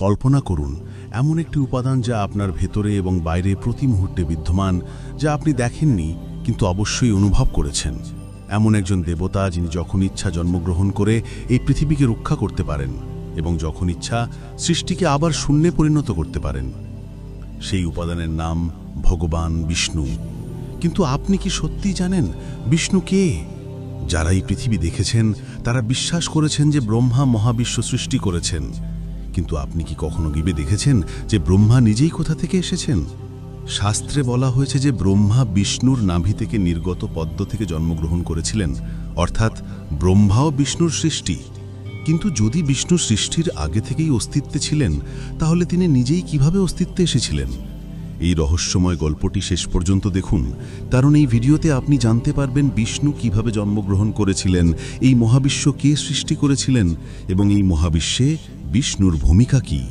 কল্পনা করুন এমন একটি উপাদান যা আপনার ভেতরে এবং বাইরে প্রতি মুহূর্তে বিদ্যমান, যা আপনি দেখেননি কিন্তু অবশ্যই অনুভব করেছেন। এমন একজন দেবতা যিনি যখন ইচ্ছা জন্মগ্রহণ করে এই পৃথিবীকে রক্ষা করতে পারেন এবং যখন ইচ্ছা সৃষ্টিকে আবার শূন্যে পরিণত করতে পারেন। সেই উপাদানের নাম ভগবান বিষ্ণু। কিন্তু আপনি কি সত্যি জানেন বিষ্ণু কে? যারা এই পৃথিবী দেখেছেন তারা বিশ্বাস করেছেন যে ব্রহ্মা মহাবিশ্ব সৃষ্টি করেছেন। কিন্তু আপনি কি কখনো ভেবে দেখেছেন যে ব্রহ্মা নিজেই কোথা থেকে এসেছেন? শাস্ত্রে বলা হয়েছে যে ব্রহ্মা বিষ্ণুর নাভি থেকে নির্গত পদ্ম থেকে জন্মগ্রহণ করেছিলেন, অর্থাৎ ব্রহ্মাও বিষ্ণুর সৃষ্টি। কিন্তু যদি বিষ্ণু সৃষ্টির আগে থেকেই অস্তিত্বে ছিলেন, তাহলে তিনি নিজেই কিভাবে অস্তিত্বে এসেছিলেন? এই রহস্যময় গল্পটি শেষ পর্যন্ত দেখুন, কারণ এই ভিডিওতে আপনি জানতে পারবেন বিষ্ণু কিভাবে জন্মগ্রহণ করেছিলেন, এই মহাবিশ্ব কে সৃষ্টি করেছিলেন এবং এই মহাবিশ্বে বিষ্ণুর ভূমিকা কী।